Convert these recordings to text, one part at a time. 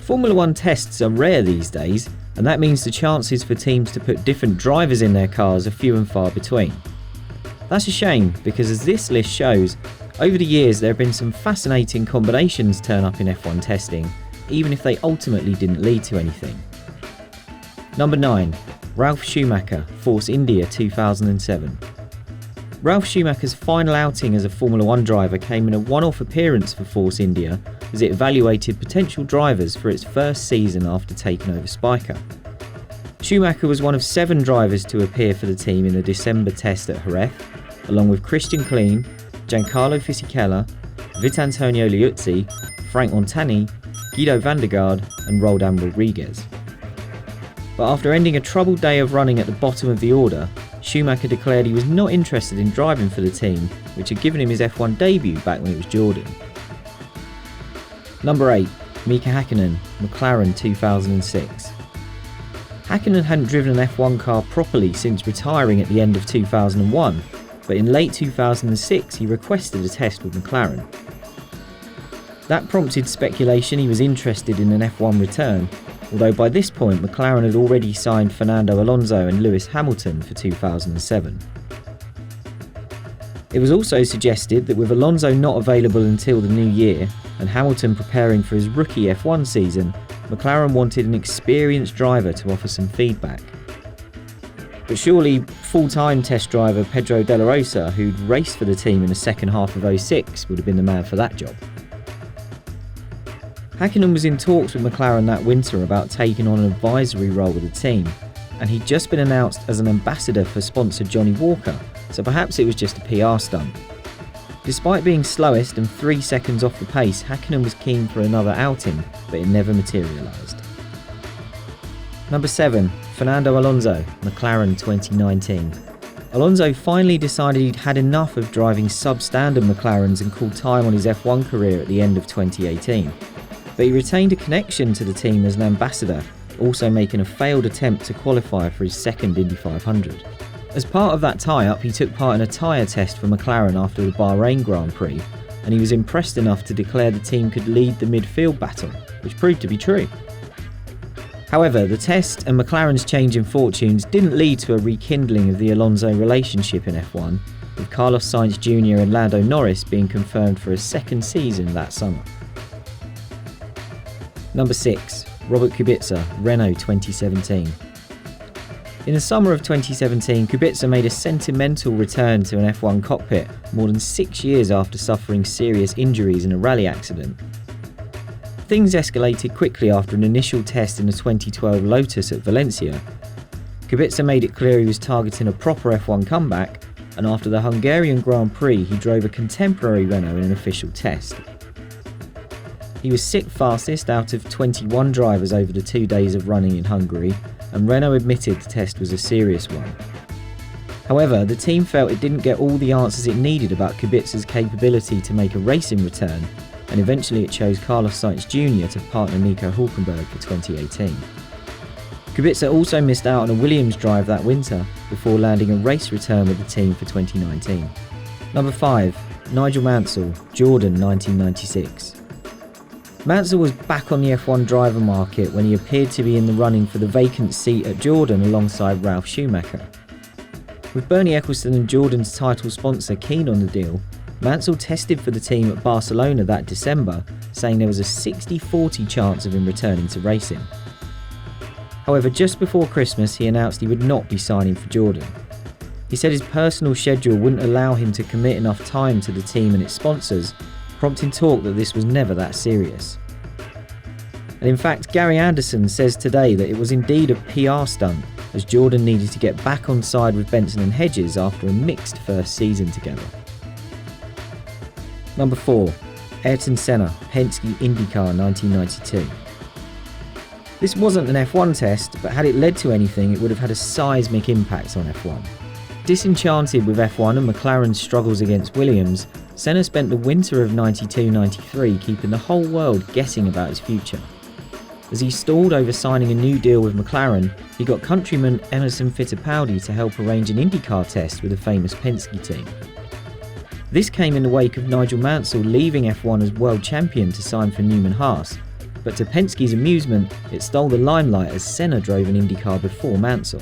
Formula 1 tests are rare these days, and that means the chances for teams to put different drivers in their cars are few and far between. That's a shame, because as this list shows, over the years there have been some fascinating combinations turn up in F1 testing, even if they ultimately didn't lead to anything. Number 9. Ralf Schumacher, Force India 2007. Ralf Schumacher's final outing as a Formula 1 driver came in a one-off appearance for Force India as it evaluated potential drivers for its first season after taking over Spiker. Schumacher was one of 7 drivers to appear for the team in the December test at Jerez, along with Christian Klein, Giancarlo Fisichella, Vitantonio Liuzzi, Frank Montani, Guido van der Garde and Roldan Rodriguez. But after ending a troubled day of running at the bottom of the order, Schumacher declared he was not interested in driving for the team, which had given him his F1 debut back when it was Jordan. Number 8. Mika Häkkinen, McLaren 2006. Häkkinen hadn't driven an F1 car properly since retiring at the end of 2001, but in late 2006 he requested a test with McLaren. That prompted speculation he was interested in an F1 return, although by this point McLaren had already signed Fernando Alonso and Lewis Hamilton for 2007. It was also suggested that with Alonso not available until the new year and Hamilton preparing for his rookie F1 season, McLaren wanted an experienced driver to offer some feedback. But surely full-time test driver Pedro De La Rosa, who'd raced for the team in the second half of 06, would have been the man for that job. Häkkinen was in talks with McLaren that winter about taking on an advisory role with the team, and he'd just been announced as an ambassador for sponsor Johnny Walker, so perhaps it was just a PR stunt. Despite being slowest and 3 seconds off the pace, Häkkinen was keen for another outing, but it never materialised. Number 7. Fernando Alonso, McLaren 2019. Alonso finally decided he'd had enough of driving substandard McLarens and called time on his F1 career at the end of 2018. But he retained a connection to the team as an ambassador, also making a failed attempt to qualify for his second Indy 500. As part of that tie-up, he took part in a tyre test for McLaren after the Bahrain Grand Prix, and he was impressed enough to declare the team could lead the midfield battle, which proved to be true. However, the test and McLaren's change in fortunes didn't lead to a rekindling of the Alonso relationship in F1, with Carlos Sainz Jr. and Lando Norris being confirmed for a second season that summer. Number 6. Robert Kibitzer, Renault 2017. In the summer of 2017, Kibitzer made a sentimental return to an F1 cockpit more than 6 years after suffering serious injuries in a rally accident. Things escalated quickly after an initial test in the 2012 Lotus at Valencia. Kibitzer made it clear he was targeting a proper F1 comeback, and after the Hungarian Grand Prix he drove a contemporary Renault in an official test. He was 6th fastest out of 21 drivers over the 2 days of running in Hungary, and Renault admitted the test was a serious one. However, the team felt it didn't get all the answers it needed about Kibitzer's capability to make a racing return, and eventually it chose Carlos Sainz Jr. to partner Nico Hülkenberg for 2018. Kibitzer also missed out on a Williams drive that winter before landing a race return with the team for 2019. Number 5. Nigel Mansell, Jordan 1996. Mansell was back on the F1 driver market when he appeared to be in the running for the vacant seat at Jordan alongside Ralf Schumacher. With Bernie Ecclestone and Jordan's title sponsor keen on the deal, Mansell tested for the team at Barcelona that December, saying there was a 60-40 chance of him returning to racing. However, just before Christmas he announced he would not be signing for Jordan. He said his personal schedule wouldn't allow him to commit enough time to the team and its sponsors, prompting talk that this was never that serious. And in fact, Gary Anderson says today that it was indeed a PR stunt, as Jordan needed to get back on side with Benson and Hedges after a mixed first season together. Number 4. Ayrton Senna, Penske Indycar 1992. This wasn't an F1 test, but had it led to anything, it would have had a seismic impact on F1. Disenchanted with F1 and McLaren's struggles against Williams, Senna spent the winter of 92-93 keeping the whole world guessing about his future. As he stalled over signing a new deal with McLaren, he got countryman Emerson Fittipaldi to help arrange an IndyCar test with the famous Penske team. This came in the wake of Nigel Mansell leaving F1 as world champion to sign for Newman Haas, but to Penske's amusement, it stole the limelight as Senna drove an IndyCar before Mansell.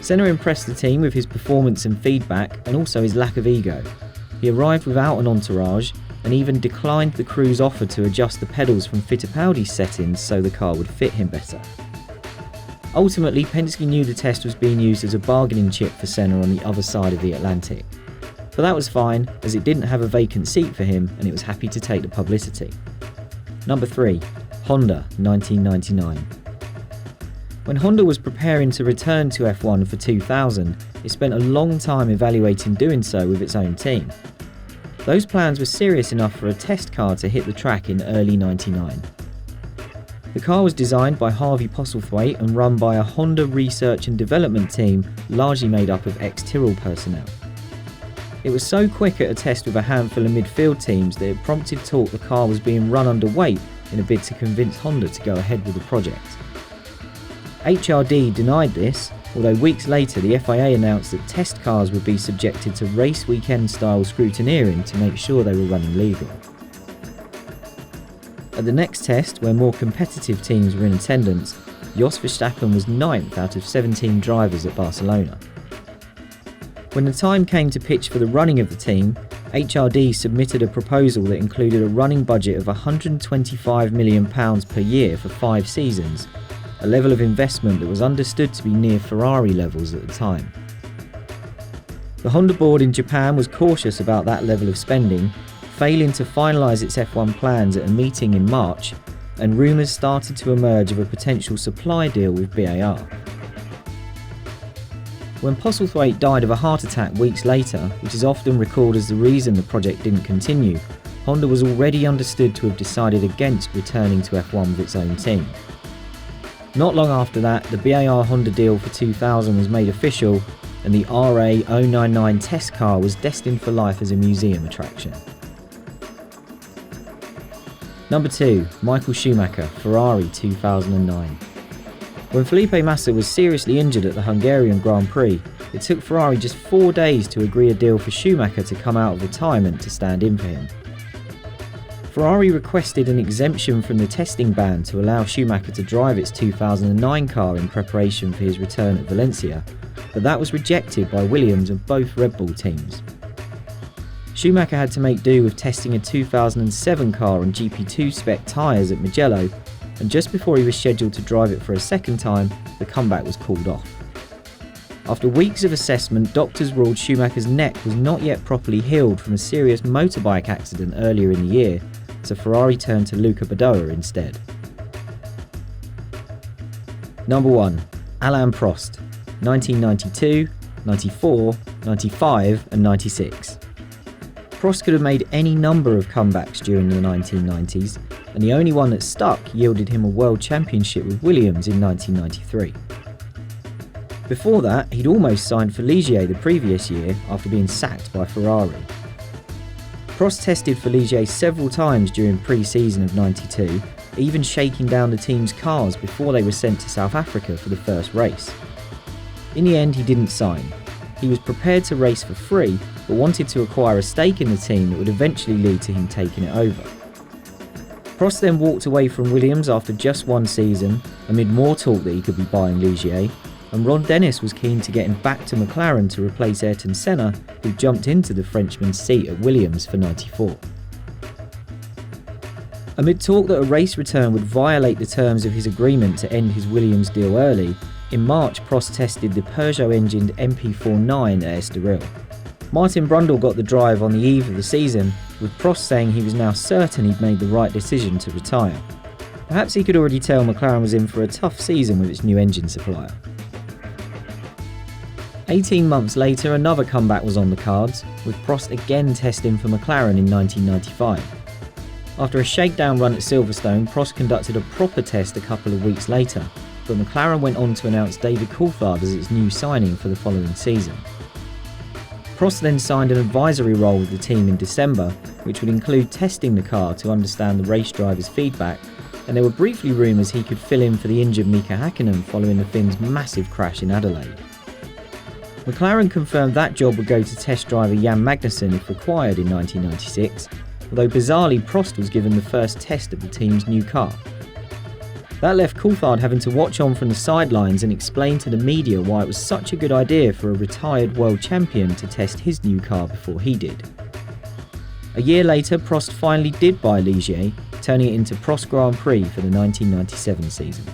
Senna impressed the team with his performance and feedback, and also his lack of ego. He arrived without an entourage, and even declined the crew's offer to adjust the pedals from Fittipaldi's settings so the car would fit him better. Ultimately, Penske knew the test was being used as a bargaining chip for Senna on the other side of the Atlantic. But that was fine, as it didn't have a vacant seat for him and it was happy to take the publicity. Number 3. Honda, 1999. When Honda was preparing to return to F1 for 2000, it spent a long time evaluating doing so with its own team. Those plans were serious enough for a test car to hit the track in early '99. The car was designed by Harvey Postlethwaite and run by a Honda research and development team largely made up of ex-Tyrrell personnel. It was so quick at a test with a handful of midfield teams that it prompted talk the car was being run underweight in a bid to convince Honda to go ahead with the project. HRD denied this, although weeks later the FIA announced that test cars would be subjected to race weekend style scrutineering to make sure they were running legal. At the next test, where more competitive teams were in attendance, Jos Verstappen was 9th out of 17 drivers at Barcelona. When the time came to pitch for the running of the team, HRD submitted a proposal that included a running budget of £125 million per year for 5 seasons, a level of investment that was understood to be near Ferrari levels at the time. The Honda board in Japan was cautious about that level of spending, failing to finalise its F1 plans at a meeting in March, and rumours started to emerge of a potential supply deal with BAR. When Postlethwaite died of a heart attack weeks later, which is often recalled as the reason the project didn't continue, Honda was already understood to have decided against returning to F1 with its own team. Not long after that, the BAR Honda deal for 2000 was made official, and the RA 099 test car was destined for life as a museum attraction. Number 2. Michael Schumacher, Ferrari 2009. When Felipe Massa was seriously injured at the Hungarian Grand Prix, it took Ferrari just 4 days to agree a deal for Schumacher to come out of retirement to stand in for him. Ferrari requested an exemption from the testing ban to allow Schumacher to drive its 2009 car in preparation for his return at Valencia, but that was rejected by Williams and both Red Bull teams. Schumacher had to make do with testing a 2007 car on GP2 spec tyres at Mugello, and just before he was scheduled to drive it for a second time, the comeback was called off. After weeks of assessment, doctors ruled Schumacher's neck was not yet properly healed from a serious motorbike accident earlier in the year, so Ferrari turned to Luca Badoer instead. Number 1. Alain Prost, 1992, 94, 95 and 96. Prost could have made any number of comebacks during the 1990s, and the only one that stuck yielded him a world championship with Williams in 1993. Before that, he'd almost signed for Ligier the previous year after being sacked by Ferrari. Prost tested for Ligier several times during pre-season of 92, even shaking down the team's cars before they were sent to South Africa for the first race. In the end, he didn't sign. He was prepared to race for free, but wanted to acquire a stake in the team that would eventually lead to him taking it over. Prost then walked away from Williams after just one season, amid more talk that he could be buying Ligier, and Ron Dennis was keen to get him back to McLaren to replace Ayrton Senna, who jumped into the Frenchman's seat at Williams for 94. Amid talk that a race return would violate the terms of his agreement to end his Williams deal early, in March Prost tested the Peugeot-engined MP49 at Estoril. Martin Brundle got the drive on the eve of the season, with Prost saying he was now certain he'd made the right decision to retire. Perhaps he could already tell McLaren was in for a tough season with its new engine supplier. 18 months later, another comeback was on the cards, with Prost again testing for McLaren in 1995. After a shakedown run at Silverstone, Prost conducted a proper test a couple of weeks later, but McLaren went on to announce David Coulthard as its new signing for the following season. Prost then signed an advisory role with the team in December, which would include testing the car to understand the race driver's feedback, and there were briefly rumours he could fill in for the injured Mika Hakkinen following the Finns' massive crash in Adelaide. McLaren confirmed that job would go to test driver Jan Magnussen if required in 1996, although bizarrely Prost was given the first test of the team's new car. That left Coulthard having to watch on from the sidelines and explain to the media why it was such a good idea for a retired world champion to test his new car before he did. A year later, Prost finally did buy Ligier, turning it into Prost Grand Prix for the 1997 season.